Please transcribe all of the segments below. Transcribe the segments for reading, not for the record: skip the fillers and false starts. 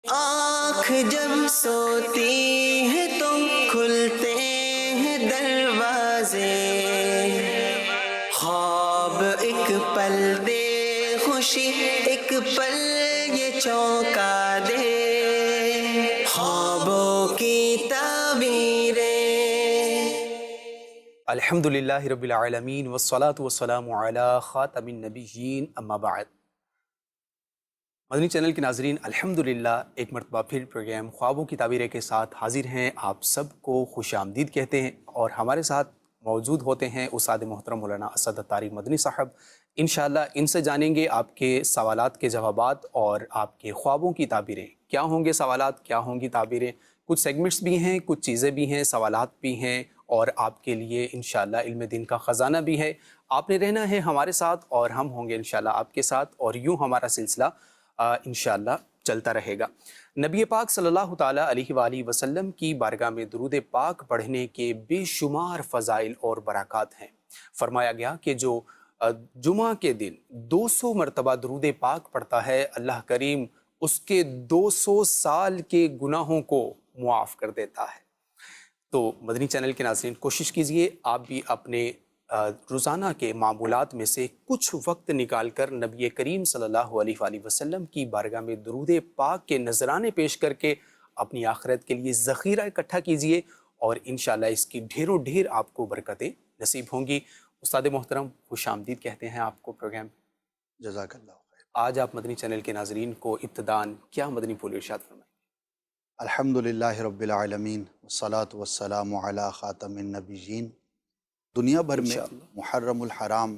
آنکھ جب سوتی ہے تو کھلتے ہیں دروازے، خواب ایک پل دے خوشی، ایک پل یہ چونکا دے، خوابوں کی تعبیریں۔ الحمدللہ رب العالمین والصلاة والسلام علی خاتم النبیین اما بعد۔ مدنی چینل کے ناظرین، الحمدللہ ایک مرتبہ پھر پروگرام خوابوں کی تعبیریں کے ساتھ حاضر ہیں۔ آپ سب کو خوش آمدید کہتے ہیں اور ہمارے ساتھ موجود ہوتے ہیں استاد محترم مولانا اسد طارق مدنی صاحب۔ انشاءاللہ ان سے جانیں گے آپ کے سوالات کے جوابات اور آپ کے خوابوں کی تعبیریں۔ کیا ہوں گے سوالات، کیا ہوں گی تعبیریں؟ کچھ سیگمنٹس بھی ہیں، کچھ چیزیں بھی ہیں، سوالات بھی ہیں اور آپ کے لیے انشاءاللہ علم دین کا خزانہ بھی ہے۔ آپ نے رہنا ہے ہمارے ساتھ اور ہم ہوں گے انشاءاللہ آپ کے ساتھ، اور یوں ہمارا سلسلہ انشاءاللہ چلتا رہے گا۔ نبی پاک صلی اللہ تعالیٰ علیہ وآلہ وسلم کی بارگاہ میں درود پاک پڑھنے کے بے شمار فضائل اور برکات ہیں۔ فرمایا گیا کہ جو جمعہ کے دن 200 مرتبہ درود پاک پڑھتا ہے، اللہ کریم اس کے 200 سال کے گناہوں کو معاف کر دیتا ہے۔ تو مدنی چینل کے ناظرین کوشش کیجئے آپ بھی اپنے روزانہ کے معمولات میں سے کچھ وقت نکال کر نبی کریم صلی اللہ علیہ وآلہ وسلم کی بارگاہ میں درود پاک کے نذرانے پیش کر کے اپنی آخرت کے لیے ذخیرہ اکٹھا کیجئے، اور انشاءاللہ اس کی ڈھیروں ڈھیر آپ کو برکتیں نصیب ہوں گی۔ استاد محترم خوش آمدید کہتے ہیں آپ کو پروگرام میں۔ جزاک اللہ خیر۔ آج آپ مدنی چینل کے ناظرین کو ابتداً کیا مدنی پھول ارشاد فرمائیں؟ الحمدللہ رب العالمین والصلاة والسلام علی خاتم النبیین۔ دنیا بھر میں انشاءاللہ محرم الحرام،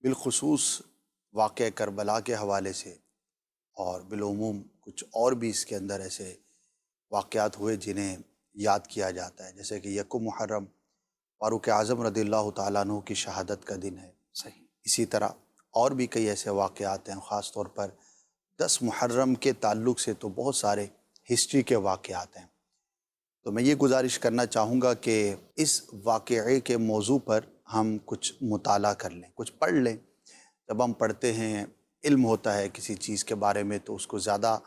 بالخصوص واقعہ کربلا کے حوالے سے اور بالعموم کچھ اور بھی اس کے اندر ایسے واقعات ہوئے جنہیں یاد کیا جاتا ہے، جیسے کہ یکم محرم فاروق اعظم رضی اللہ تعالیٰ عنہ کی شہادت کا دن ہے۔ صحیح۔ اسی طرح اور بھی کئی ایسے واقعات ہیں، خاص طور پر 10 محرم کے تعلق سے تو بہت سارے ہسٹری کے واقعات ہیں۔ تو میں یہ گزارش کرنا چاہوں گا کہ اس واقعے کے موضوع پر ہم کچھ مطالعہ کر لیں، کچھ پڑھ لیں۔ جب ہم پڑھتے ہیں، علم ہوتا ہے کسی چیز کے بارے میں، تو اس کو زیادہ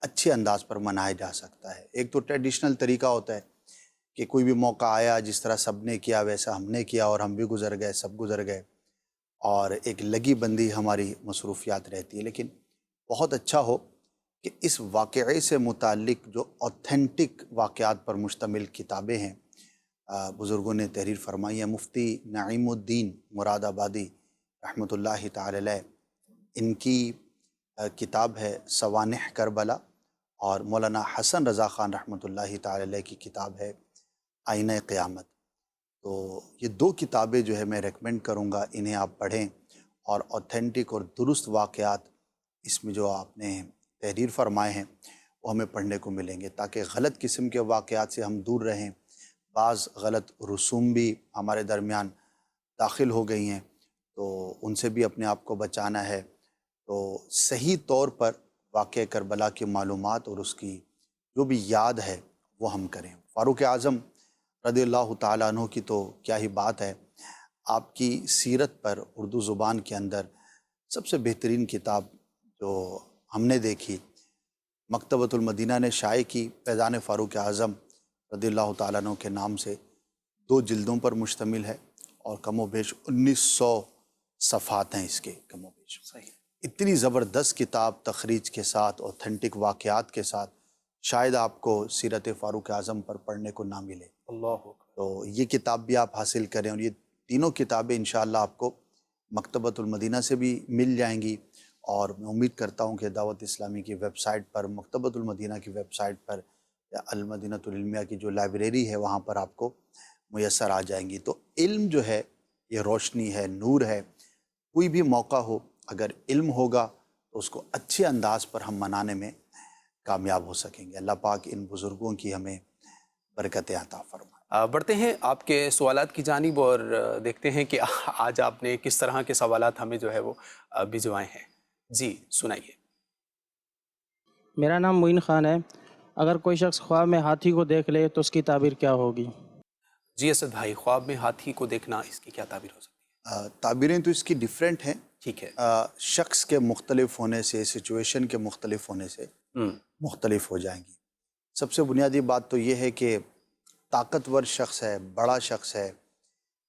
اچھے انداز پر منایا جا سکتا ہے۔ ایک تو ٹریڈیشنل طریقہ ہوتا ہے کہ کوئی بھی موقع آیا، جس طرح سب نے کیا ویسا ہم نے کیا، اور ہم بھی گزر گئے، سب گزر گئے، اور ایک لگی بندی ہماری مصروفیات رہتی ہے۔ لیکن بہت اچھا ہو کہ اس واقعے سے متعلق جو اوتھینٹک واقعات پر مشتمل کتابیں ہیں، بزرگوں نے تحریر فرمائی ہے۔ مفتی نعیم الدین مراد آبادی رحمۃ اللہ تعالی علیہ، ان کی کتاب ہے سوانح کربلا، اور مولانا حسن رضا خان رحمۃ اللہ تعالی علیہ کی کتاب ہے آئینہ قیامت۔ تو یہ دو کتابیں جو ہے میں ریکمینڈ کروں گا، انہیں آپ پڑھیں، اور اوتھینٹک اور درست واقعات اس میں جو آپ نے تحریر فرمائے ہیں وہ ہمیں پڑھنے کو ملیں گے، تاکہ غلط قسم کے واقعات سے ہم دور رہیں۔ بعض غلط رسوم بھی ہمارے درمیان داخل ہو گئی ہیں، تو ان سے بھی اپنے آپ کو بچانا ہے۔ تو صحیح طور پر واقعہ کربلا کی معلومات اور اس کی جو بھی یاد ہے وہ ہم کریں۔ فاروق اعظم رضی اللہ تعالیٰ عنہ کی تو کیا ہی بات ہے، آپ کی سیرت پر اردو زبان کے اندر سب سے بہترین کتاب جو ہم نے دیکھی، مکتبۃ المدینہ نے شائع کی، فیضان فاروق اعظم رضی اللہ تعالیٰ عنہ کے نام سے، 2 جلدوں پر مشتمل ہے، اور کم و بیش 1900 صفحات ہیں اس کے، کم و بیش۔ صحیح۔ اتنی زبردست کتاب تخریج کے ساتھ، اوتھینٹک واقعات کے ساتھ، شاید آپ کو سیرت فاروق اعظم پر پڑھنے کو نہ ملے۔ اللہ اکبر۔ تو یہ کتاب بھی آپ حاصل کریں، اور یہ تینوں کتابیں انشاءاللہ آپ کو مکتبۃ المدینہ سے بھی مل جائیں گی، اور میں امید کرتا ہوں کہ دعوت اسلامی کی ویب سائٹ پر، مکتبۃ المدینہ کی ویب سائٹ پر، یا المدینۃ العلمیہ کی جو لائبریری ہے وہاں پر آپ کو میسر آ جائیں گی۔ تو علم جو ہے یہ روشنی ہے، نور ہے۔ کوئی بھی موقع ہو، اگر علم ہوگا تو اس کو اچھے انداز پر ہم منانے میں کامیاب ہو سکیں گے۔ اللہ پاک ان بزرگوں کی ہمیں برکتیں عطا فرمائے۔ بڑھتے ہیں آپ کے سوالات کی جانب، اور دیکھتے ہیں کہ آج آپ نے کس طرح کے سوالات ہمیں جو ہے وہ بھجوائے ہیں۔ جی سنائیے۔ میرا نام معین خان ہے۔ اگر کوئی شخص خواب میں ہاتھی کو دیکھ لے تو اس کی تعبیر کیا ہوگی؟ جی اسد بھائی، خواب میں ہاتھی کو دیکھنا، اس کی کیا تعبیر ہو سکتی ہے؟ تعبیریں تو اس کی ڈیفرنٹ ہیں، ٹھیک ہے۔ شخص کے مختلف ہونے سے، سچویشن کے مختلف ہونے سے۔ مختلف ہو جائیں گی۔ سب سے بنیادی بات تو یہ ہے کہ طاقتور شخص ہے، بڑا شخص ہے،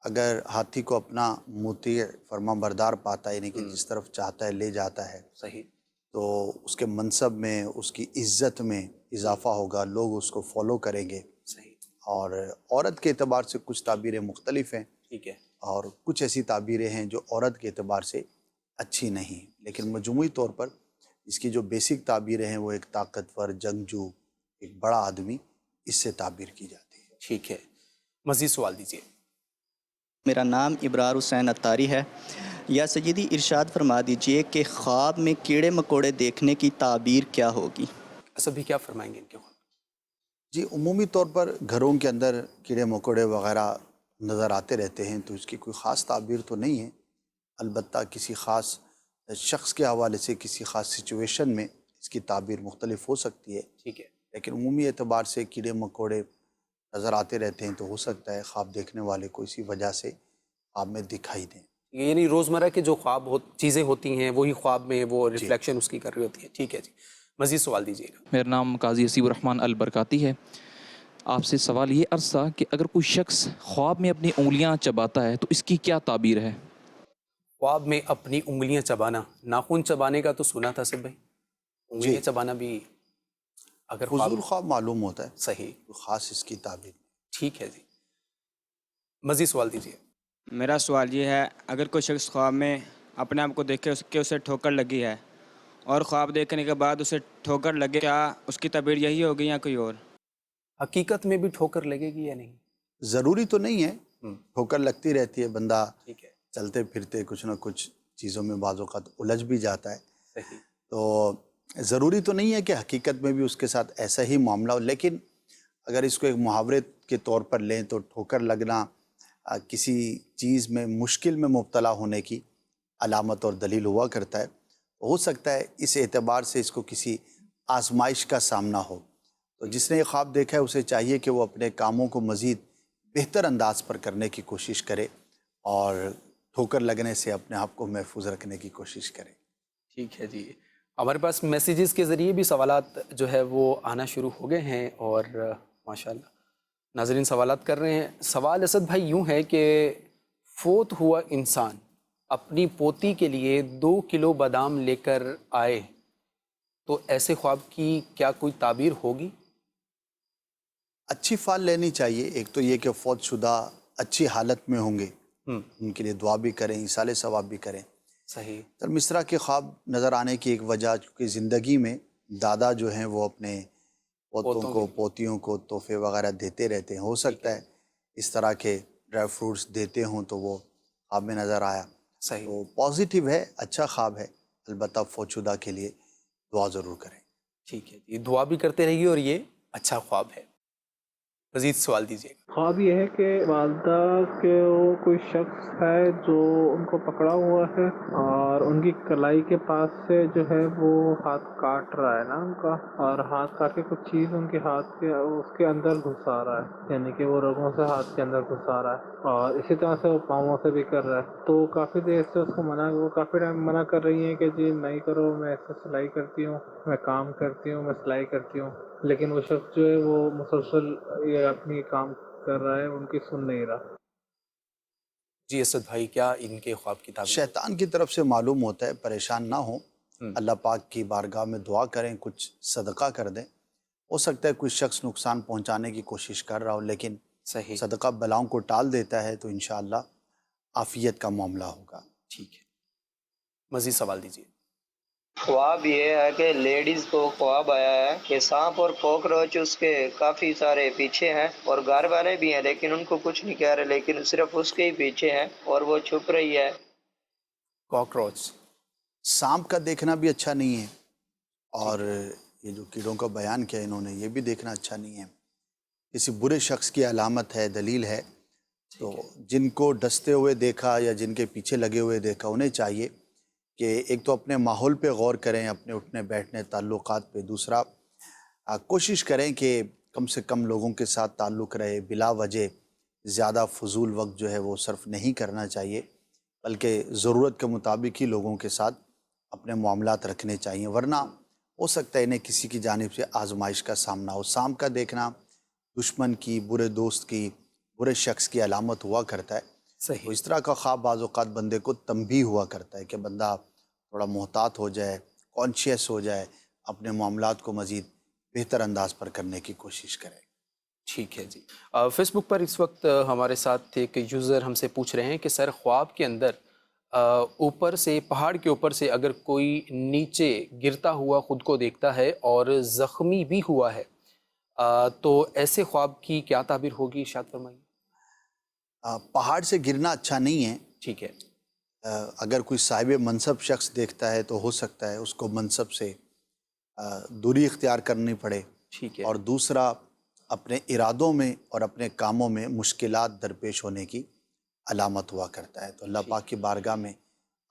اگر ہاتھی کو اپنا مطیع فرما بردار پاتا ہے، یعنی کہ جس طرف چاہتا ہے لے جاتا ہے، صحیح، تو اس کے منصب میں، اس کی عزت میں اضافہ ہوگا، لوگ اس کو فالو کریں گے۔ صحیح، اور عورت کے اعتبار سے کچھ تعبیریں مختلف ہیں، ٹھیک ہے، اور کچھ ایسی تعبیریں ہیں جو عورت کے اعتبار سے اچھی نہیں، لیکن مجموعی طور پر اس کی جو بیسک تعبیریں ہیں وہ ایک طاقتور، جنگجو، ایک بڑا آدمی، اس سے تعبیر کی جاتی ہے۔ ٹھیک ہے، مزید سوال دیجیے۔ میرا نام ابرار حسین اتاری ہے۔ یا سیدی ارشاد فرما دیجئے کہ خواب میں کیڑے مکوڑے دیکھنے کی تعبیر کیا ہوگی؟ اسد بھی کیا فرمائیں گے ان کے خواب؟ جی، عمومی طور پر گھروں کے اندر کیڑے مکوڑے وغیرہ نظر آتے رہتے ہیں، تو اس کی کوئی خاص تعبیر تو نہیں ہے، البتہ کسی خاص شخص کے حوالے سے کسی خاص سچویشن میں اس کی تعبیر مختلف ہو سکتی ہے، ٹھیک ہے، لیکن عمومی اعتبار سے کیڑے مکوڑے نظر آتے رہتے ہیں، تو ہو سکتا ہے خواب دیکھنے والے کو اسی وجہ سے خواب میں دکھائی دیں۔ یعنی روزمرہ کے جو خواب چیزیں ہوتی ہیں وہی خواب میں وہ جی۔ ریفلیکشن اس کی کر رہی ہوتی ہے۔ ٹھیک ہے جی، مزید سوال دیجیے گا۔ میرا نام قاضی حسیب الرحمن البرکاتی ہے۔ آپ سے سوال یہ عرض تھا کہ اگر کوئی شخص خواب میں اپنی انگلیاں چباتا ہے تو اس کی کیا تعبیر ہے؟ خواب میں اپنی انگلیاں چبانا، ناخن چبانے کا تو سنا تھا سب بھائی، انگلیاں چبانا بھی اگر فضول خواب معلوم ہوتا ہے، صحیح، کوئی خاص اس کی تعبیر نہیں۔ ٹھیک ہے جی، مزید سوال دیجیے۔ میرا سوال یہ ہے، اگر کوئی شخص خواب میں اپنے آپ کو دیکھے کہ اسے ٹھوکر لگی ہے اور خواب دیکھنے کے بعد اسے ٹھوکر لگے، کیا اس کی تعبیر یہی ہوگی یا کوئی اور؟ حقیقت میں بھی ٹھوکر لگے گی یا نہیں؟ ضروری تو نہیں ہے، ٹھوکر لگتی رہتی ہے، بندہ ٹھیک ہے، چلتے پھرتے کچھ نہ کچھ چیزوں میں بعض اوقات الجھ بھی جاتا ہے، صحیح، تو ضروری تو نہیں ہے کہ حقیقت میں بھی اس کے ساتھ ایسا ہی معاملہ ہو، لیکن اگر اس کو ایک محاورے کے طور پر لیں تو ٹھوکر لگنا کسی چیز میں مشکل میں مبتلا ہونے کی علامت اور دلیل ہوا کرتا ہے۔ ہو سکتا ہے اس اعتبار سے اس کو کسی آزمائش کا سامنا ہو، تو جس نے یہ خواب دیکھا ہے اسے چاہیے کہ وہ اپنے کاموں کو مزید بہتر انداز پر کرنے کی کوشش کرے اور ٹھوکر لگنے سے اپنے آپ کو محفوظ رکھنے کی کوشش کرے۔ ٹھیک ہے جی، ہمارے پاس میسیجز کے ذریعے بھی سوالات جو ہے وہ آنا شروع ہو گئے ہیں، اور ماشاءاللہ ناظرین سوالات کر رہے ہیں۔ سوال اسد بھائی یوں ہے کہ فوت ہوا انسان اپنی پوتی کے لیے 2 کلو بادام لے کر آئے تو ایسے خواب کی کیا کوئی تعبیر ہوگی؟ اچھی فال لینی چاہیے، ایک تو یہ کہ فوت شدہ اچھی حالت میں ہوں گے، ان کے لیے دعا بھی کریں، ایصال ثواب بھی کریں۔ صحیح، مصرع کے خواب نظر آنے کی ایک وجہ چونکہ زندگی میں دادا جو ہیں وہ اپنے پوتوں کو، پوتیوں کو تحفے وغیرہ دیتے رہتے ہیں، ہو سکتا ہے اس طرح کے ڈرائی فروٹس دیتے ہوں تو وہ خواب میں نظر آیا، صحیح، تو پازیٹیو ہے، اچھا خواب ہے، البتہ فوت شدہ کے لیے دعا ضرور کریں۔ ٹھیک ہے، یہ دعا بھی کرتے رہیے اور یہ اچھا خواب ہے۔ مزید سوال دیجیے گا۔ خواب یہ ہے کہ والدہ کے کوئی شخص ہے جو ان کو پکڑا ہوا ہے اور ان کی کلائی کے پاس سے جو ہے وہ ہاتھ کاٹ رہا ہے نا ان کا، اور ہاتھ کاٹ کے کچھ چیز ان کے ہاتھ کے اس کے اندر گھسا رہا ہے، یعنی کہ وہ رگوں سے ہاتھ کے اندر گھسا رہا ہے، اور اسی طرح سے وہ پاؤں سے بھی کر رہا ہے۔ تو کافی دیر سے اس کو وہ کافی ٹائم منع کر رہی ہیں کہ جی نہیں کرو، میں ایسے سلائی کرتی ہوں، میں کام کرتی ہوں، میں سلائی کرتی ہوں، لیکن وہ شخص جو ہے وہ مسلسل یہ اپنی کام کر رہا ہے، ان کی سن نہیں رہا۔ جی اسد بھائی، کیا ان کے خواب کی تعبیر؟ شیطان کی طرف سے معلوم ہوتا ہے، پریشان نہ ہوں، اللہ پاک کی بارگاہ میں دعا کریں، کچھ صدقہ کر دیں۔ ہو سکتا ہے کوئی شخص نقصان پہنچانے کی کوشش کر رہا ہو، لیکن صحیح، صدقہ بلاؤں کو ٹال دیتا ہے، تو انشاءاللہ عافیت کا معاملہ ہوگا۔ ٹھیک ہے، مزید سوال دیجیے۔ خواب یہ ہے کہ لیڈیز کو خواب آیا ہے کہ سانپ اور کاکروچ اس کے کافی سارے پیچھے ہیں، اور گھر والے بھی ہیں لیکن ان کو کچھ نہیں کہہ رہے، لیکن صرف اس کے ہی پیچھے ہیں اور وہ چھپ رہی ہے۔ کاکروچ، سانپ کا دیکھنا بھی اچھا نہیں ہے، اور یہ جو کیڑوں کا بیان کیا انہوں نے، یہ بھی دیکھنا اچھا نہیں ہے، کسی برے شخص کی علامت ہے، دلیل ہے۔ تو جن کو ڈستے ہوئے دیکھا یا جن کے پیچھے لگے ہوئے دیکھا، انہیں چاہیے کہ ایک تو اپنے ماحول پہ غور کریں، اپنے اٹھنے بیٹھنے تعلقات پہ، دوسرا کوشش کریں کہ کم سے کم لوگوں کے ساتھ تعلق رہے، بلا وجہ زیادہ فضول وقت جو ہے وہ صرف نہیں کرنا چاہیے، بلکہ ضرورت کے مطابق ہی لوگوں کے ساتھ اپنے معاملات رکھنے چاہیے، ورنہ ہو سکتا ہے انہیں کسی کی جانب سے آزمائش کا سامنا ہو. سانپ کا دیکھنا دشمن کی، برے دوست کی، برے شخص کی علامت ہوا کرتا ہے. تو صحیح. اس طرح کا خواب بعض اوقات بندے کو تنبیہ ہوا کرتا ہے کہ بندہ تھوڑا محتاط ہو جائے، کانشیس ہو جائے، اپنے معاملات کو مزید بہتر انداز پر کرنے کی کوشش کرے. ٹھیک ہے جی. فیس بک پر اس وقت ہمارے ساتھ ایک یوزر ہم سے پوچھ رہے ہیں کہ سر خواب کے اندر اوپر سے، پہاڑ کے اوپر سے اگر کوئی نیچے گرتا ہوا خود کو دیکھتا ہے اور زخمی بھی ہوا ہے تو ایسے خواب کی کیا تعبیر ہوگی، ارشاد فرمائیے. پہاڑ سے گرنا اچھا نہیں ہے. ٹھیک ہے. اگر کوئی صاحب منصب شخص دیکھتا ہے تو ہو سکتا ہے اس کو منصب سے دوری اختیار کرنی پڑے. ٹھیک ہے. اور دوسرا، اپنے ارادوں میں اور اپنے کاموں میں مشکلات درپیش ہونے کی علامت ہوا کرتا ہے. تو اللہ پاک کی بارگاہ میں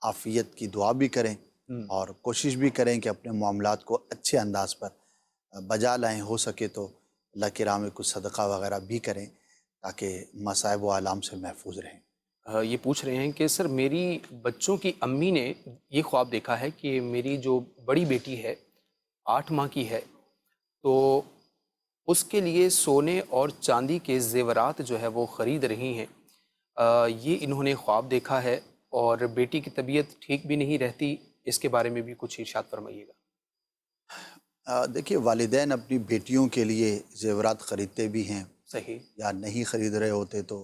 عافیت کی دعا بھی کریں اور کوشش بھی کریں کہ اپنے معاملات کو اچھے انداز پر بجا لائیں. ہو سکے تو اللہ کی راہ میں کچھ صدقہ وغیرہ بھی کریں تاکہ مصائب و آلام سے محفوظ رہیں. یہ پوچھ رہے ہیں کہ سر میری بچوں کی امی نے یہ خواب دیکھا ہے کہ میری جو بڑی بیٹی ہے 8 ماہ کی ہے، تو اس کے لیے سونے اور چاندی کے زیورات جو ہے وہ خرید رہی ہیں. یہ انہوں نے خواب دیکھا ہے اور بیٹی کی طبیعت ٹھیک بھی نہیں رہتی. اس کے بارے میں بھی کچھ ارشاد فرمائیے گا. دیکھیے، والدین اپنی بیٹیوں کے لیے زیورات خریدتے بھی ہیں. صحیح. یا نہیں خرید رہے ہوتے تو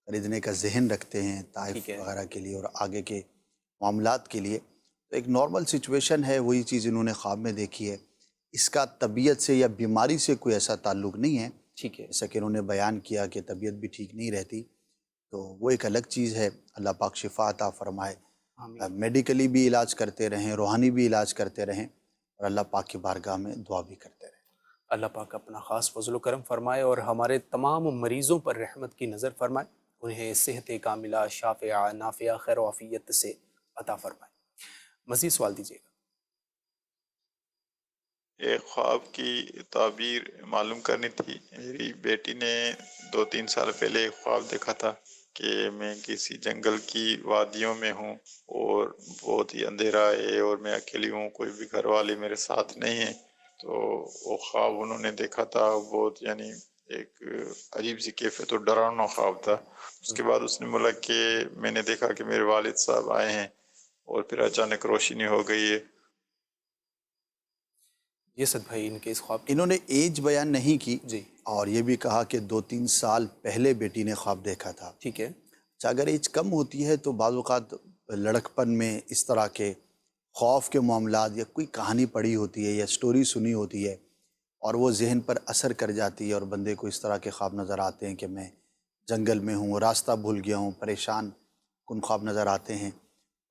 خریدنے کا ذہن رکھتے ہیں تحائف ٹھیک ہے. وغیرہ کے لیے اور آگے کے معاملات کے لیے. تو ایک نارمل سچویشن ہے، وہی چیز انہوں نے خواب میں دیکھی ہے. اس کا طبیعت سے یا بیماری سے کوئی ایسا تعلق نہیں ہے. ٹھیک ہے. جیسا کہ انہوں نے بیان کیا کہ طبیعت بھی ٹھیک نہیں رہتی، تو وہ ایک الگ چیز ہے. اللہ پاک شفا عطا فرمائے. میڈیکلی بھی علاج کرتے رہیں، روحانی بھی علاج کرتے رہیں اور اللہ پاک کی بارگاہ میں دعا بھی کرتے رہیں. اللہ پاک اپنا خاص فضل و کرم فرمائے اور ہمارے تمام مریضوں پر رحمت کی نظر فرمائے، انہیں صحت کاملہ، شافعہ، نافعہ، خیر و عافیت سے عطا فرمائے. مزید سوال دیجیے گا. ایک خواب کی تعبیر معلوم کرنی تھی. میری بیٹی نے 2-3 سال پہلے ایک خواب دیکھا تھا کہ میں کسی جنگل کی وادیوں میں ہوں اور بہت ہی اندھیرا ہے اور میں اکیلی ہوں، کوئی بھی گھر والے میرے ساتھ نہیں ہیں. تو وہ خواب انہوں نے دیکھا تھا، بہت یعنی ایک عجیب سی کیفیت اور ڈراؤنا خواب تھا. اس کے بعد اس نے بولا کہ میں نے دیکھا کہ میرے والد صاحب آئے ہیں اور پھر اچانک روشنی ہو گئی ہے. یہ سد بھائی ان کے اس خواب انہوں نے ایج بیان نہیں کی جی. اور یہ بھی کہا کہ 2-3 سال پہلے بیٹی نے خواب دیکھا تھا. ٹھیک ہے. اچھا، اگر ایج کم ہوتی ہے تو بعض اوقات لڑکپن میں اس طرح کے خوف کے معاملات یا کوئی کہانی پڑھی ہوتی ہے یا سٹوری سنی ہوتی ہے اور وہ ذہن پر اثر کر جاتی ہے اور بندے کو اس طرح کے خواب نظر آتے ہیں کہ میں جنگل میں ہوں، راستہ بھول گیا ہوں، پریشان کن خواب نظر آتے ہیں.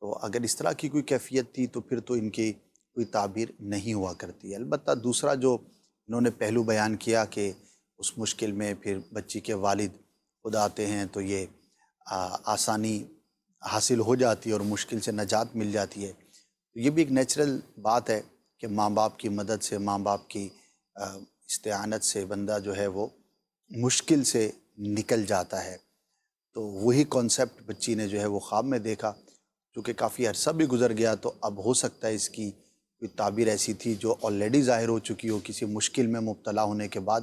تو اگر اس طرح کی کوئی کیفیت تھی تو پھر تو ان کی کوئی تعبیر نہیں ہوا کرتی ہے. البتہ دوسرا جو انہوں نے پہلو بیان کیا کہ اس مشکل میں پھر بچی کے والد خود آتے ہیں تو یہ آسانی حاصل ہو جاتی ہے اور مشکل سے نجات مل جاتی ہے. یہ بھی ایک نیچرل بات ہے کہ ماں باپ کی مدد سے، ماں باپ کی استعانت سے بندہ جو ہے وہ مشکل سے نکل جاتا ہے. تو وہی کانسیپٹ بچی نے جو ہے وہ خواب میں دیکھا. چونکہ کافی عرصہ بھی گزر گیا تو اب ہو سکتا ہے اس کی کوئی تعبیر ایسی تھی جو آلریڈی ظاہر ہو چکی ہو، کسی مشکل میں مبتلا ہونے کے بعد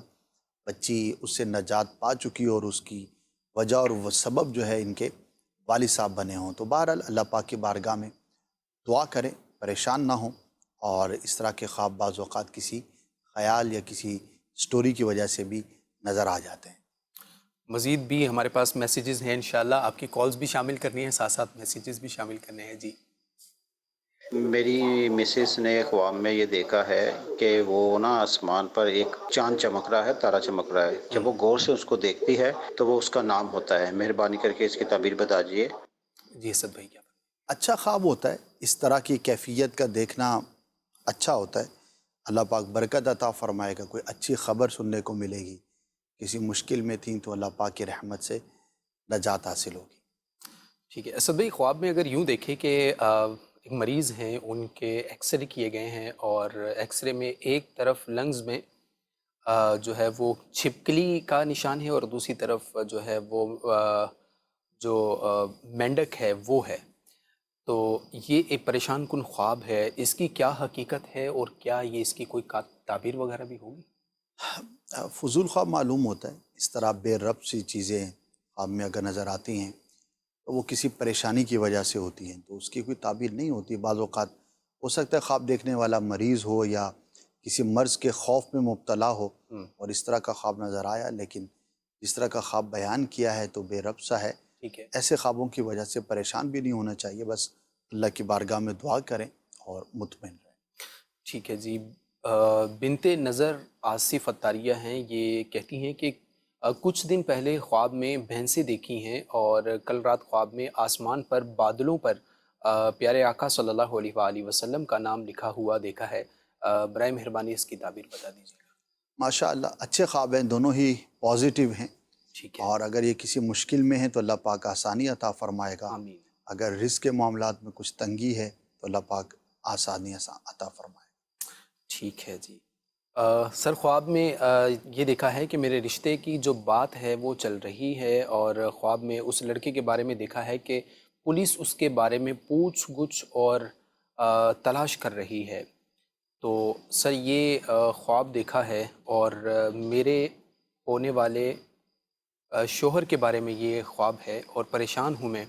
بچی اس سے نجات پا چکی ہو اور اس کی وجہ اور وہ سبب جو ہے ان کے والد صاحب بنے ہوں. تو بہرحال اللہ پاک کی بارگاہ میں دعا کریں، پریشان نہ ہوں. اور اس طرح کے خواب بعض اوقات کسی خیال یا کسی سٹوری کی وجہ سے بھی نظر آ جاتے ہیں. مزید بھی ہمارے پاس میسیجز ہیں، انشاءاللہ آپ کی کالز بھی شامل کرنی ہیں، ساتھ ساتھ میسیجز بھی شامل کرنے ہیں. جی. میری مسز نے خواب میں یہ دیکھا ہے کہ وہ نا آسمان پر ایک چاند چمک رہا ہے، تارا چمک رہا ہے. جب وہ غور سے اس کو دیکھتی ہے تو وہ اس کا نام ہوتا ہے. مہربانی کر کے اس کی تعبیر بتا دیجیے. جی اسد بھائی کیا اچھا خواب ہوتا ہے، اس طرح کی کیفیت کا دیکھنا اچھا ہوتا ہے. اللہ پاک برکت عطا فرمائے گا، کوئی اچھی خبر سننے کو ملے گی. کسی مشکل میں تھیں تو اللہ پاک کی رحمت سے نجات حاصل ہوگی. ٹھیک ہے. اسد بھائی خواب میں اگر یوں دیکھیں کہ ایک مریض ہیں، ان کے ایکس رے کیے گئے ہیں اور ایکس رے میں ایک طرف لنگز میں جو ہے وہ چھپکلی کا نشان ہے اور دوسری طرف جو ہے وہ جو مینڈک ہے وہ ہے. تو یہ ایک پریشان کن خواب ہے، اس کی کیا حقیقت ہے اور کیا یہ اس کی کوئی تعبیر وغیرہ بھی ہوگی؟ فضول خواب معلوم ہوتا ہے، اس طرح بے ربط سی چیزیں خواب میں اگر نظر آتی ہیں تو وہ کسی پریشانی کی وجہ سے ہوتی ہیں، تو اس کی کوئی تعبیر نہیں ہوتی۔ بعض اوقات ہو سکتا ہے خواب دیکھنے والا مریض ہو یا کسی مرض کے خوف میں مبتلا ہو اور اس طرح کا خواب نظر آیا، لیکن جس طرح کا خواب بیان کیا ہے تو بے ربط سا ہے۔ ٹھیک ہے، ایسے خوابوں کی وجہ سے پریشان بھی نہیں ہونا چاہیے، بس اللہ کی بارگاہ میں دعا کریں اور مطمئن رہیں۔ ٹھیک ہے جی۔ بنت نظر آصف اتاریہ ہیں، یہ کہتی ہیں کہ کچھ دن پہلے خواب میں بھینسیں دیکھی ہیں اور کل رات خواب میں آسمان پر بادلوں پر پیارے آقا صلی اللہ علیہ وآلہ وسلم کا نام لکھا ہوا دیکھا ہے۔ برائے مہربانی اس کی تعبیر بتا دیجیے گا۔ ماشاء اللہ، اچھے خواب ہیں، دونوں ہی پازیٹیو ہیں، ٹھیک ہے، اور اگر یہ کسی مشکل میں ہیں تو اللہ پاک آسانی عطا فرمائے گا۔ آمین۔ اگر رزق کے معاملات میں کچھ تنگی ہے تو اللہ پاک آسانی عطا فرمائے۔ ٹھیک ہے جی۔ سر خواب میں یہ دیکھا ہے کہ میرے رشتے کی جو بات ہے وہ چل رہی ہے، اور خواب میں اس لڑکے کے بارے میں دیکھا ہے کہ پولیس اس کے بارے میں پوچھ گچھ اور تلاش کر رہی ہے۔ تو سر یہ خواب دیکھا ہے، اور میرے ہونے والے شوہر کے بارے میں یہ خواب ہے اور پریشان ہوں میں،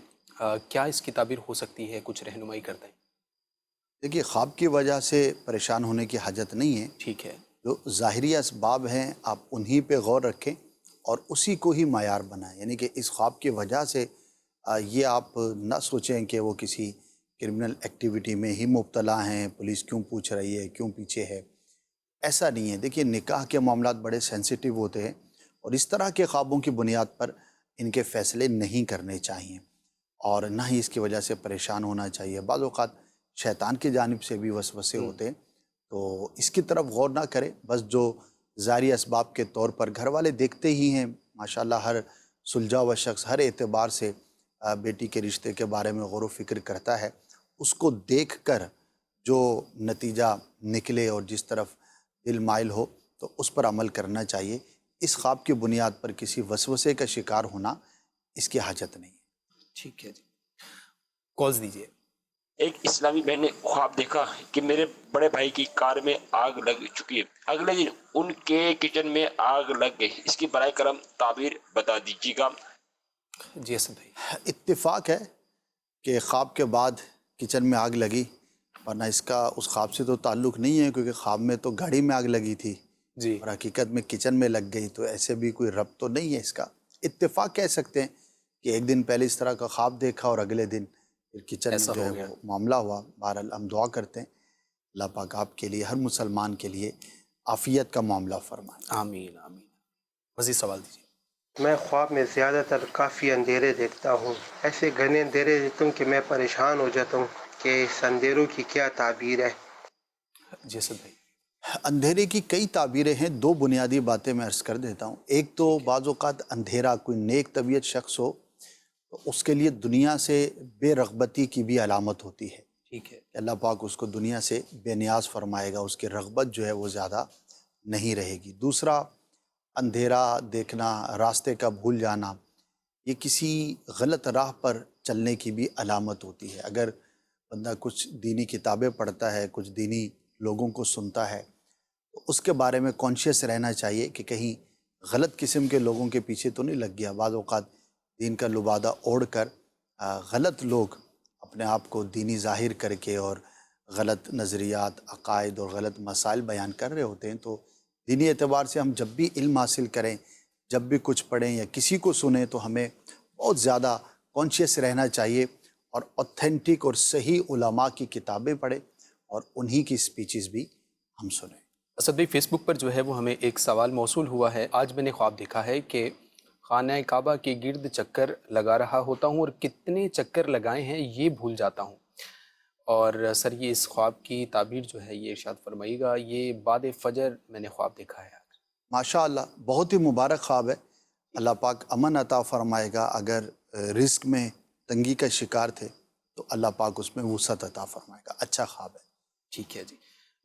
کیا اس کی تعبیر ہو سکتی ہے؟ کچھ رہنمائی کر دیں۔ دیکھیے، خواب کی وجہ سے پریشان ہونے کی حاجت نہیں ہے۔ ٹھیک ہے، جو ظاہری اسباب ہیں آپ انہی پہ غور رکھیں اور اسی کو ہی معیار بنائیں، یعنی کہ اس خواب کی وجہ سے یہ آپ نہ سوچیں کہ وہ کسی کرمنل ایکٹیویٹی میں ہی مبتلا ہیں، پولیس کیوں پوچھ رہی ہے، کیوں پیچھے ہے۔ ایسا نہیں ہے۔ دیکھیے، نکاح کے معاملات بڑے سینسیٹیو ہوتے ہیں اور اس طرح کے خوابوں کی بنیاد پر ان کے فیصلے نہیں کرنے چاہیے اور نہ ہی اس کی وجہ سے پریشان ہونا چاہیے۔ بعض اوقات شیطان کی جانب سے بھی وسوسے ہوتے ہیں، تو اس کی طرف غور نہ کریں، بس جو ظاہری اسباب کے طور پر گھر والے دیکھتے ہی ہیں۔ ماشاءاللہ ہر سلجھا ہوا شخص ہر اعتبار سے بیٹی کے رشتے کے بارے میں غور و فکر کرتا ہے، اس کو دیکھ کر جو نتیجہ نکلے اور جس طرف دل مائل ہو تو اس پر عمل کرنا چاہیے۔ اس خواب کی بنیاد پر کسی وسوسے کا شکار ہونا اس کی حاجت نہیں ہے۔ ٹھیک ہے جی، کالز دیجیے۔ ایک اسلامی بہن نے خواب دیکھا کہ میرے بڑے بھائی کی کار میں آگ لگ چکی ہے، اگلے دن ان کے کچن میں آگ لگ گئی، اس کی برائے کرم تعبیر بتا دیجیے گا۔ جی اسد بھائی، اتفاق ہے کہ خواب کے بعد کچن میں آگ لگی، ورنہ اس کا اس خواب سے تو تعلق نہیں ہے، کیونکہ خواب میں تو گاڑی میں آگ لگی تھی جی، اور حقیقت میں کچن میں لگ گئی، تو ایسے بھی کوئی ربط تو نہیں ہے اس کا۔ اتفاق کہہ سکتے ہیں کہ ایک دن پہلے اس طرح کا خواب دیکھا اور اگلے دن پھر کچن میں جو ہے وہ معاملہ ہوا۔ بہرحال ہم دعا کرتے ہیں اللہ پاک آپ کے لیے، ہر مسلمان کے لیے عافیت کا معاملہ فرمائے۔ آمین آمین۔ مزید سوال دیجیے۔ میں خواب میں زیادہ تر کافی اندھیرے دیکھتا ہوں، ایسے گھنے اندھیرے دیکھتا ہوں کہ میں پریشان ہو جاتا ہوں کہ اس اندھیروں کی کیا تعبیر ہے۔ جی اسد بھائی، اندھیرے کی کئی تعبیریں ہیں، دو بنیادی باتیں میں عرض کر دیتا ہوں۔ ایک تو بعض اوقات اندھیرا کوئی نیک طبیعت شخص ہو تو اس کے لیے دنیا سے بے رغبتی کی بھی علامت ہوتی ہے۔ ٹھیک ہے، اللہ پاک اس کو دنیا سے بے نیاز فرمائے گا، اس کی رغبت جو ہے وہ زیادہ نہیں رہے گی۔ دوسرا، اندھیرا دیکھنا، راستے کا بھول جانا، یہ کسی غلط راہ پر چلنے کی بھی علامت ہوتی ہے۔ اگر بندہ کچھ دینی کتابیں پڑھتا ہے، کچھ دینی لوگوں کو سنتا ہے، تو اس کے بارے میں کانشیس رہنا چاہیے کہ کہیں غلط قسم کے لوگوں کے پیچھے تو نہیں لگ گیا۔ بعض اوقات دین کا لبادہ اوڑھ کر غلط لوگ اپنے آپ کو دینی ظاہر کر کے اور غلط نظریات، عقائد اور غلط مسائل بیان کر رہے ہوتے ہیں۔ تو دینی اعتبار سے ہم جب بھی علم حاصل کریں، جب بھی کچھ پڑھیں یا کسی کو سنیں، تو ہمیں بہت زیادہ کانشیس رہنا چاہیے اور اوتھینٹک اور صحیح علماء کی کتابیں پڑھیں اور انہی کی سپیچز بھی ہم سنیں۔ اسد بھائی، فیس بک پر جو ہے وہ ہمیں ایک سوال موصول ہوا ہے۔ آج میں نے خواب دیکھا ہے کہ خانہ کعبہ کے گرد چکر لگا رہا ہوتا ہوں اور کتنے چکر لگائے ہیں یہ بھول جاتا ہوں۔ اور سر یہ اس خواب کی تعبیر جو ہے یہ ارشاد فرمائیے گا۔ یہ بعد فجر میں نے خواب دیکھا ہے۔ ماشاء اللہ، بہت ہی مبارک خواب ہے، اللہ پاک امن عطا فرمائے گا۔ اگر رزق میں تنگی کا شکار تھے تو اللہ پاک اس میں وسعت عطا فرمائے گا۔ اچھا خواب ہے۔ ٹھیک ہے جی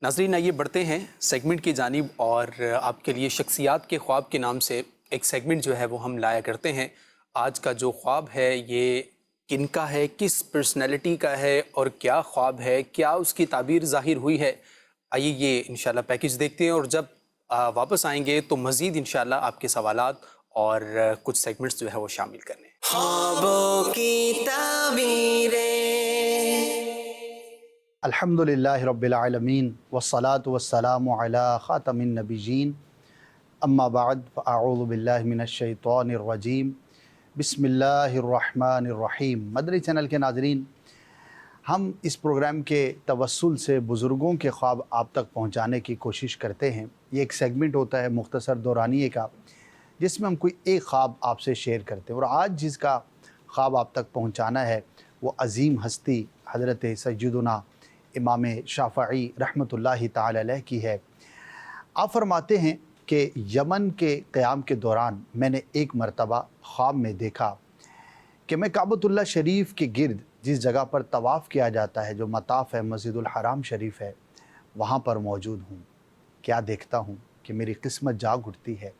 ناظرین، آئیے بڑھتے ہیں سیگمنٹ کی جانب، اور آپ کے لیے شخصیات کے خواب کے نام سے ایک سیگمنٹ جو ہے وہ ہم لایا کرتے ہیں۔ آج کا جو خواب ہے یہ کن کا ہے, کس پرسنالٹی کا ہے اور کیا خواب ہے, کیا اس کی تعبیر ظاہر ہوئی ہے. آئیے یہ انشاءاللہ پیکج دیکھتے ہیں اور جب واپس آئیں گے تو مزید انشاءاللہ آپ کے سوالات اور کچھ سیگمنٹس جو ہے وہ شامل کرنے. خوابوں کی تعبیریں. الحمدللہ رب العالمین والصلاة والسلام علی خاتم النبیین اما بعد فاعوذ باللہ من الشیطان الرجیم بسم اللہ الرحمن الرحیم. مدنی چینل کے ناظرین، ہم اس پروگرام کے توسل سے بزرگوں کے خواب آپ تک پہنچانے کی کوشش کرتے ہیں. یہ ایک سیگمنٹ ہوتا ہے مختصر دورانیے کا جس میں ہم کوئی ایک خواب آپ سے شیئر کرتے ہیں، اور آج جس کا خواب آپ تک پہنچانا ہے وہ عظیم ہستی حضرت سیدنا امام شافعی رحمۃ اللہ تعالی علیہ کی ہے. آپ فرماتے ہیں کہ یمن کے قیام کے دوران میں نے ایک مرتبہ خواب میں دیکھا کہ میں کعبۃ اللہ شریف کے گرد جس جگہ پر طواف کیا جاتا ہے، جو مطاف ہے مسجد الحرام شریف ہے، وہاں پر موجود ہوں. کیا دیکھتا ہوں کہ میری قسمت جاگ اٹھتی ہے.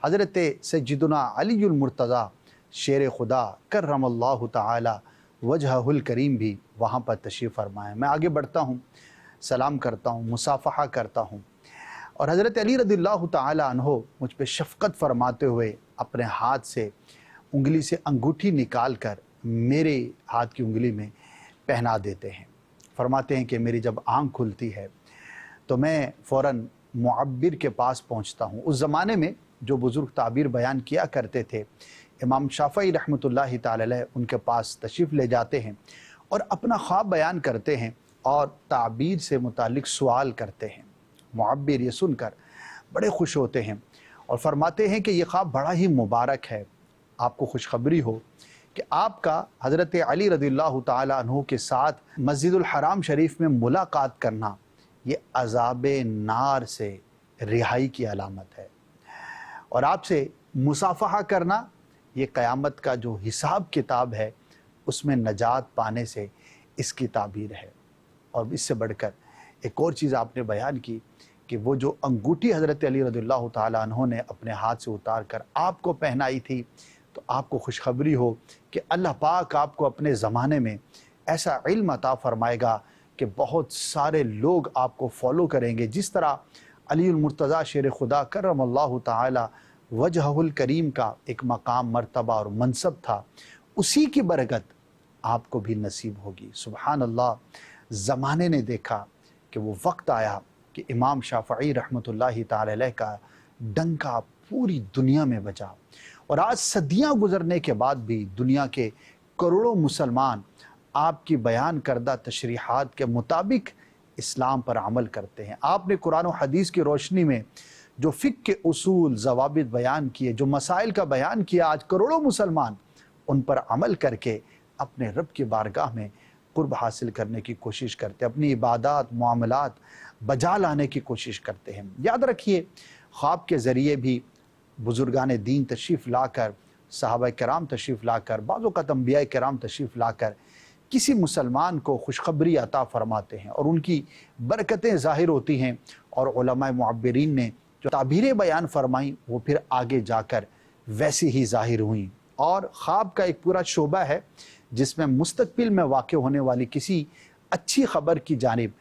حضرت سیدنا علی المرتضیٰ شیر خدا کرم اللہ تعالی وجہہ الکریم بھی وہاں پر تشریف فرمائے. میں آگے بڑھتا ہوں، سلام کرتا ہوں، مصافحہ کرتا ہوں، اور حضرت علی رضی اللہ تعالی عنہ مجھ پہ شفقت فرماتے ہوئے اپنے ہاتھ سے انگلی سے انگوٹھی نکال کر میرے ہاتھ کی انگلی میں پہنا دیتے ہیں. فرماتے ہیں کہ میری جب آنکھ کھلتی ہے تو میں فوراً معبر کے پاس پہنچتا ہوں. اس زمانے میں جو بزرگ تعبیر بیان کیا کرتے تھے امام شافعی رحمۃ اللہ تعالی علیہ، ان کے پاس تشریف لے جاتے ہیں اور اپنا خواب بیان کرتے ہیں اور تعبیر سے متعلق سوال کرتے ہیں. معبر یہ سن کر بڑے خوش ہوتے ہیں اور فرماتے ہیں کہ یہ خواب بڑا ہی مبارک ہے. آپ کو خوشخبری ہو کہ آپ کا حضرت علی رضی اللہ تعالی عنہ کے ساتھ مسجد الحرام شریف میں ملاقات کرنا یہ عذاب نار سے رہائی کی علامت ہے، اور آپ سے مصافحہ کرنا یہ قیامت کا جو حساب کتاب ہے اس میں نجات پانے سے اس کی تعبیر ہے. اور اس سے بڑھ کر ایک اور چیز آپ نے بیان کی کہ وہ جو انگوٹھی حضرت علی رضی اللہ تعالی عنہ نے اپنے ہاتھ سے اتار کر آپ کو پہنائی تھی، تو آپ کو خوشخبری ہو کہ اللہ پاک آپ کو اپنے زمانے میں ایسا علم عطا فرمائے گا کہ بہت سارے لوگ آپ کو فالو کریں گے. جس طرح علی المرتضیٰ شیر خدا کرم اللہ تعالی وجہ الکریم کا ایک مقام، مرتبہ اور منصب تھا، اسی کی برکت آپ کو بھی نصیب ہوگی. سبحان اللہ. زمانے نے دیکھا کہ وہ وقت آیا کہ امام شافعی رحمۃ اللہ تعالی علیہ کا ڈنکا پوری دنیا میں بجا، اور آج صدیاں گزرنے کے بعد بھی دنیا کے کروڑوں مسلمان آپ کی بیان کردہ تشریحات کے مطابق اسلام پر عمل کرتے ہیں. آپ نے قرآن و حدیث کی روشنی میں جو فقہ کے اصول ضوابط بیان کیے، جو مسائل کا بیان کیا، آج کروڑوں مسلمان ان پر عمل کر کے اپنے رب کی بارگاہ میں قرب حاصل کرنے کی کوشش کرتے ہیں، اپنی عبادات معاملات بجا لانے کی کوشش کرتے ہیں. یاد رکھیے، خواب کے ذریعے بھی بزرگان دین تشریف لا کر، صحابہ کرام تشریف لا کر، بعض اوقات انبیاء کرام تشریف لا کر کسی مسلمان کو خوشخبری عطا فرماتے ہیں اور ان کی برکتیں ظاہر ہوتی ہیں، اور علماء معبرین نے جو تعبیریں بیان فرمائیں وہ پھر آگے جا کر ویسی ہی ظاہر ہوئیں. اور خواب کا ایک پورا شعبہ ہے جس میں مستقبل میں واقع ہونے والی کسی اچھی خبر کی جانب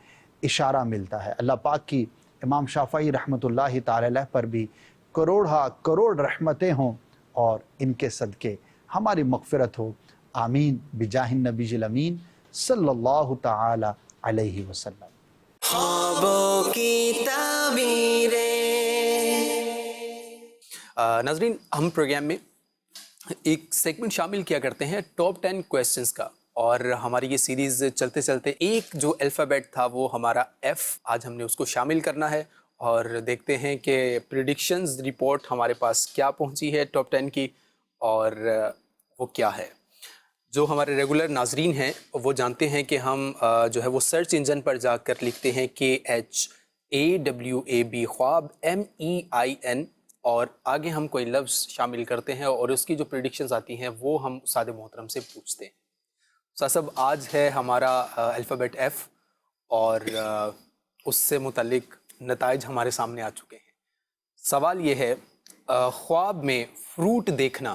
اشارہ ملتا ہے. اللہ پاک کی امام شافعی رحمۃ اللہ تعالی علیہ پر بھی کروڑ رحمتیں ہوں اور ان کے صدقے ہماری مغفرت ہو. آمین بجاہ النبی الامین صلی اللہ تعالی علیہ وسلم. خوابوں کی تعبیریں. ناظرین، ہم پروگرام میں ایک سیگمنٹ شامل کیا کرتے ہیں ٹاپ 10 کویسچنز کا، اور ہماری یہ سیریز چلتے چلتے ایک جو الفابیٹ تھا وہ ہمارا ایف، آج ہم نے اس کو شامل کرنا ہے اور دیکھتے ہیں کہ پریڈکشنز رپورٹ ہمارے پاس کیا پہنچی ہے ٹاپ 10 کی، اور وہ کیا ہے. جو ہمارے ریگولر ناظرین ہیں وہ جانتے ہیں کہ ہم جو ہے وہ سرچ انجن پر جا کر لکھتے ہیں KHAWAB خواب MEIN، اور آگے ہم کوئی لفظ شامل کرتے ہیں اور اس کی جو پریڈکشنز آتی ہیں وہ ہم استاد محترم سے پوچھتے ہیں. استاد صاحب، آج ہے ہمارا الفابیٹ ایف اور اس سے متعلق نتائج ہمارے سامنے آ چکے ہیں. سوال یہ ہے، خواب میں فروٹ دیکھنا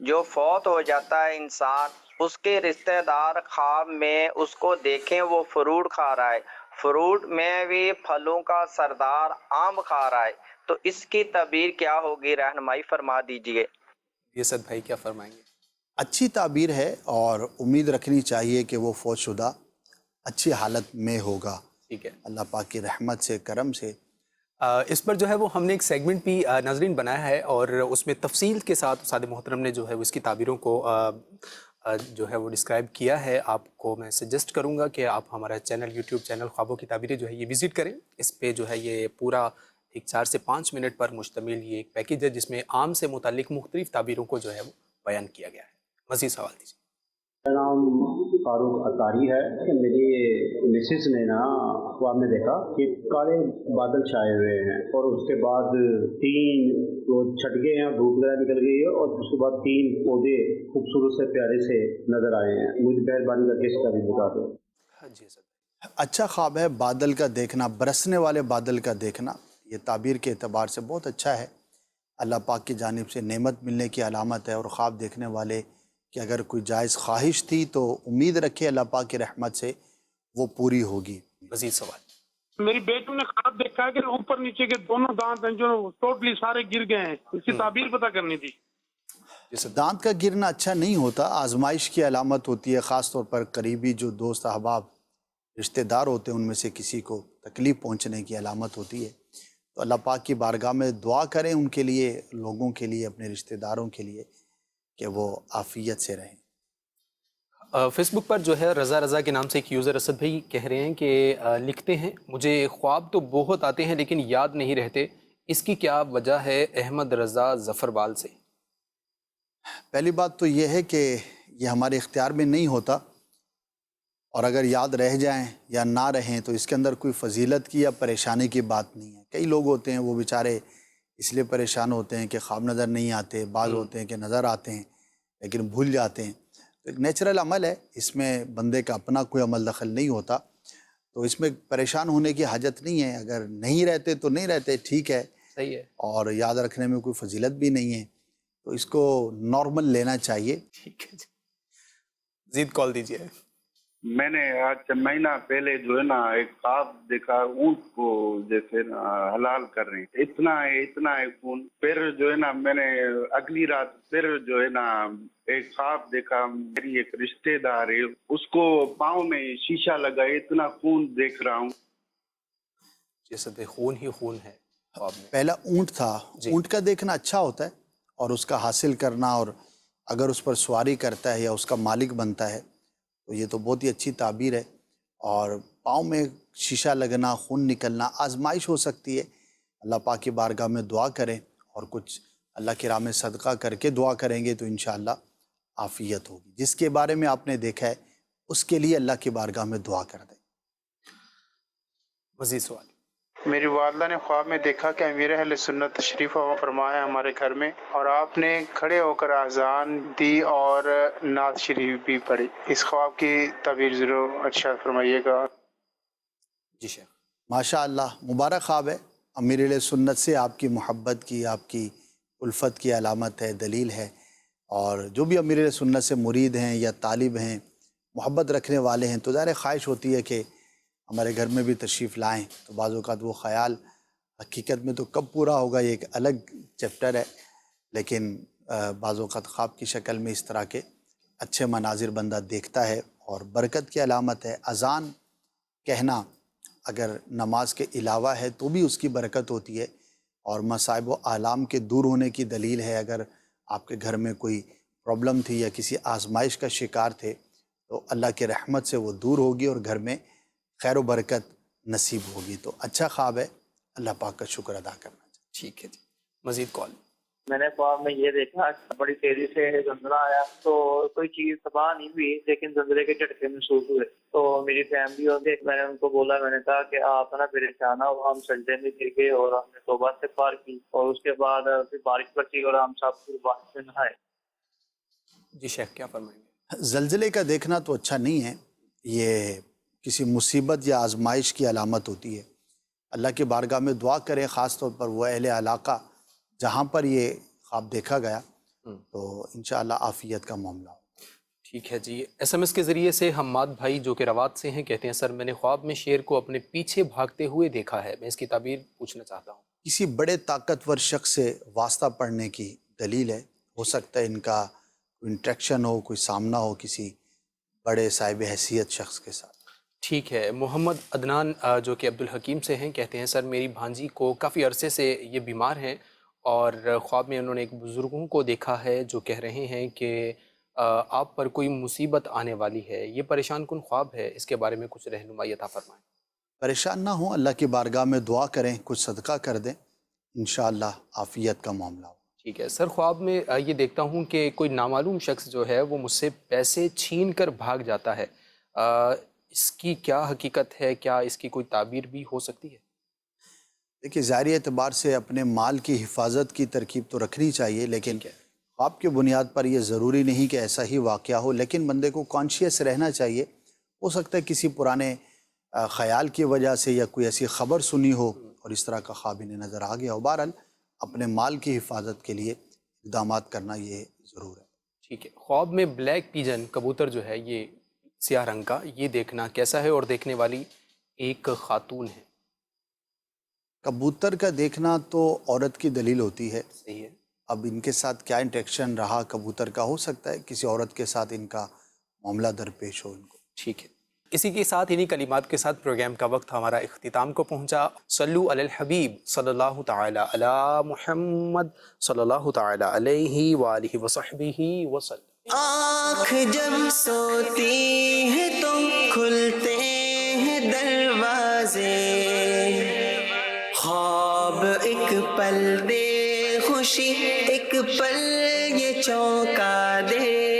جو فوت ہو جاتا ہے انسان، اس کے رشتہ دار خواب میں اس کو دیکھیں وہ فروٹ کھا رہا ہے، فروٹ میں بھی پھلوں کا سردار آم کھا رہا ہے، تو اس کی تعبیر کیا ہوگی؟ رہنمائی فرما دیجئے۔ یسد بھائی کیا فرمائیں گے؟ اچھی تعبیر ہے اور امید رکھنی چاہیے کہ وہ فوت شدہ اچھی حالت میں ہوگا، ٹھیک ہے، اللہ پاک کی رحمت سے، کرم سے۔ اس پر جو ہے وہ ہم نے ایک سیگمنٹ بھی ناظرین بنایا ہے، اور اس میں تفصیل کے ساتھ استاد محترم نے جو ہے اس کی تعبیروں کو جو ہے وہ ڈسکرائب کیا ہے۔ آپ کو میں سجیسٹ کروں گا کہ آپ ہمارا چینل، یوٹیوب چینل خوابوں کی تعبیریں جو ہے یہ وزٹ کریں۔ اس پہ جو ہے یہ پورا ایک 4 سے 5 منٹ پر مشتمل یہ ایک پیکیج ہے جس میں عام سے متعلق مختلف تعبیروں کو جو ہے وہ بیان کیا گیا ہے۔ مزید سوال دیجیے۔ میرا نام فاروق اطاری ہے کہ میری مسز نے نا خواب میں دیکھا کہ کالے بادل چھائے ہوئے ہیں، اور اس کے بعد 3 وہ چھٹ گئے ہیں، دھوپ وغیرہ نکل گئی ہے، اور اس کے بعد 3 پودے خوبصورت سے پیارے سے نظر آئے ہیں۔ مجھے مہربانی کر کے اس کا بھی بتا دو۔ اچھا خواب ہے بادل کا دیکھنا، برسنے والے بادل کا دیکھنا، یہ تعبیر کے اعتبار سے بہت اچھا ہے، اللہ پاک کی جانب سے نعمت ملنے کی علامت ہے۔ اور خواب دیکھنے والے کہ اگر کوئی جائز خواہش تھی تو امید رکھے اللہ پاک کی رحمت سے وہ پوری ہوگی۔ مزید سوال۔ میری بیٹی نے خواب دیکھا ہے کہ اوپر نیچے کے دونوں دانت ہیں جو ٹوٹلی سارے گر گئے ہیں، اس کی تعبیر پتہ کرنی تھی۔ دانت کا گرنا اچھا نہیں ہوتا، آزمائش کی علامت ہوتی ہے، خاص طور پر قریبی جو دوست احباب رشتہ دار ہوتے ہیں ان میں سے کسی کو تکلیف پہنچنے کی علامت ہوتی ہے۔ تو اللہ پاک کی بارگاہ میں دعا کریں ان کے لیے، لوگوں کے لیے، اپنے رشتہ داروں کے لیے کہ وہ عافیت سے رہیں۔ فیس بک پر جو ہے رضا کے نام سے ایک یوزر اسد بھائی کہہ رہے ہیں کہ لکھتے ہیں مجھے خواب تو بہت آتے ہیں لیکن یاد نہیں رہتے، اس کی کیا وجہ ہے؟ احمد رضا ظفربال سے۔ پہلی بات تو یہ ہے کہ یہ ہمارے اختیار میں نہیں ہوتا، اور اگر یاد رہ جائیں یا نہ رہیں تو اس کے اندر کوئی فضیلت کی یا پریشانی کی بات نہیں ہے۔ کئی لوگ ہوتے ہیں وہ بیچارے اس لیے پریشان ہوتے ہیں کہ خواب نظر نہیں آتے، بعض ہوتے ہیں کہ نظر آتے ہیں لیکن بھول جاتے ہیں۔ تو ایک نیچرل عمل ہے، اس میں بندے کا اپنا کوئی عمل دخل نہیں ہوتا، تو اس میں پریشان ہونے کی حاجت نہیں ہے۔ اگر نہیں رہتے تو نہیں رہتے، ٹھیک ہے، صحیح ہے، اور یاد رکھنے میں کوئی فضیلت بھی نہیں ہے، تو اس کو نارمل لینا چاہیے۔ ٹھیک ہے، زید کال دیجیے۔ میں نے آج مہینہ پہلے جو ہے نا ایک خواب دیکھا، اونٹ کو جیسے نا حلال کر رہے ہیں، اتنا ہے خون۔ پھر جو ہے نا میں نے اگلی رات پھر جو ہے نا ایک خواب دیکھا، میری ایک رشتہ دار ہے، اس کو پاؤں میں شیشہ لگا، اتنا خون دیکھ رہا ہوں۔ جیسے خون ہی خون ہے۔ پہلا اونٹ تھا، اونٹ کا دیکھنا اچھا ہوتا ہے، اور اس کا حاصل کرنا، اور اگر اس پر سواری کرتا ہے یا اس کا مالک بنتا ہے تو یہ تو بہت ہی اچھی تعبیر ہے۔ اور پاؤں میں شیشہ لگنا، خون نکلنا آزمائش ہو سکتی ہے، اللہ پاک کی بارگاہ میں دعا کریں، اور کچھ اللہ کی راہ میں صدقہ کر کے دعا کریں گے تو انشاءاللہ عافیت ہوگی۔ جس کے بارے میں آپ نے دیکھا ہے اس کے لیے اللہ کی بارگاہ میں دعا کر دیں۔ مزید سوال۔ میری والدہ نے خواب میں دیکھا کہ امیر اہل سنت تشریف فرمایا ہمارے گھر میں، اور آپ نے کھڑے ہو کر اذان دی اور نعت شریف بھی پڑھی۔ اس خواب کی تعبیر ضرور ارشاد فرمائیے گا۔ جی شیخ۔ ماشاء اللہ، مبارک خواب ہے۔ امیر اہل سنت سے آپ کی محبت کی، آپ کی الفت کی علامت ہے، دلیل ہے، اور جو بھی امیر اہل سنت سے مرید ہیں یا طالب ہیں، محبت رکھنے والے ہیں، تو ظاہر خواہش ہوتی ہے کہ ہمارے گھر میں بھی تشریف لائیں۔ تو بعض اوقات وہ خیال حقیقت میں تو کب پورا ہوگا یہ ایک الگ چیپٹر ہے، لیکن بعض اوقات خواب کی شکل میں اس طرح کے اچھے مناظر بندہ دیکھتا ہے، اور برکت کی علامت ہے۔ اذان کہنا اگر نماز کے علاوہ ہے تو بھی اس کی برکت ہوتی ہے، اور مصائب و آلام کے دور ہونے کی دلیل ہے۔ اگر آپ کے گھر میں کوئی پرابلم تھی یا کسی آزمائش کا شکار تھے تو اللہ کے رحمت سے وہ دور ہوگی اور گھر میں خیر و برکت نصیب ہوگی۔ تو اچھا خواب ہے، اللہ پاک کا شکر ادا کرنا چاہیے۔ ٹھیک ہے جی، مزید کال۔ میں نے خواب میں یہ دیکھا بڑی تیزی سے زلزلہ آیا، تو کوئی چیز تباہ نہیں ہوئی لیکن زلزلے کے جھٹکے محسوس ہوئے۔ تو میری فیملی ہوگی، میں نے ان کو بولا، میں نے کہا کہ آپ نا پریشان ہو، ہم سجدے میں گر گئے اور ہم نے توبہ استغفار کی، اور اس کے بعد پھر بارش پڑی اور ہم سب پھر بارش میں نہائے۔ جی شیخ کیا فرمائیں گے؟ زلزلے کا دیکھنا تو اچھا نہیں ہے، یہ کسی مصیبت یا آزمائش کی علامت ہوتی ہے۔ اللہ کی بارگاہ میں دعا کریں، خاص طور پر وہ اہل علاقہ جہاں پر یہ خواب دیکھا گیا تو انشاءاللہ عافیت کا معاملہ ہو۔ ٹھیک ہے جی، SMS کے ذریعے سے حماد بھائی جو کہ روات سے ہیں کہتے ہیں سر میں نے خواب میں شیر کو اپنے پیچھے بھاگتے ہوئے دیکھا ہے، میں اس کی تعبیر پوچھنا چاہتا ہوں۔ کسی بڑے طاقتور شخص سے واسطہ پڑھنے کی دلیل ہے، ہو سکتا ہے ان کا انٹریکشن ہو، کوئی سامنا ہو کسی بڑے صاحب حیثیت شخص کے ساتھ۔ ٹھیک ہے، محمد عدنان جو کہ عبدالحکیم سے ہیں کہتے ہیں سر میری بھانجی کو کافی عرصے سے یہ بیمار ہیں اور خواب میں انہوں نے ایک بزرگوں کو دیکھا ہے جو کہہ رہے ہیں کہ آپ پر کوئی مصیبت آنے والی ہے، یہ پریشان کن خواب ہے، اس کے بارے میں کچھ رہنمائی عطا فرمائیں۔ پریشان نہ ہوں، اللہ کی بارگاہ میں دعا کریں، کچھ صدقہ کر دیں، انشاءاللہ عافیت کا معاملہ ہو۔ ٹھیک ہے سر، خواب میں یہ دیکھتا ہوں کہ کوئی نامعلوم شخص جو ہے وہ مجھ سے پیسے چھین کر بھاگ جاتا ہے، اس کی کیا حقیقت ہے؟ کیا اس کی کوئی تعبیر بھی ہو سکتی ہے؟ دیکھیے ظاہری اعتبار سے اپنے مال کی حفاظت کی ترکیب تو رکھنی چاہیے، لیکن خواب کی بنیاد پر یہ ضروری نہیں کہ ایسا ہی واقعہ ہو، لیکن بندے کو کانشیس رہنا چاہیے۔ ہو سکتا ہے کسی پرانے خیال کی وجہ سے یا کوئی ایسی خبر سنی ہو اور اس طرح کا خواب انہیں نظر آ گیا ہو۔ بہرحال اپنے مال کی حفاظت کے لیے اقدامات کرنا یہ ضرور ہے۔ ٹھیک ہے، خواب میں بلیک پیجن کبوتر جو ہے یہ سیاہ رنگ کا، یہ دیکھنا کیسا ہے اور دیکھنے والی ایک خاتون ہے؟ کبوتر کا دیکھنا تو عورت کی دلیل ہوتی ہے۔ صحیح ہے۔ اب ان کے ساتھ کیا انٹریکشن رہا کبوتر کا، ہو سکتا ہے کسی عورت کے ساتھ ان کا معاملہ درپیش ہو ان کو۔ ٹھیک ہے، اسی کے ساتھ انہی کلمات کے ساتھ پروگرام کا وقت ہمارا اختتام کو پہنچا۔ صلو علی الحبیب صلی اللہ تعالی علی محمد صلی اللہ تعالی علیہ وآلہ وصحبہ وسلم۔ آنکھ جب سوتی ہے تو کھلتے ہیں دروازے، خواب ایک پل دے خوشی، ایک پل یہ چونکا دے۔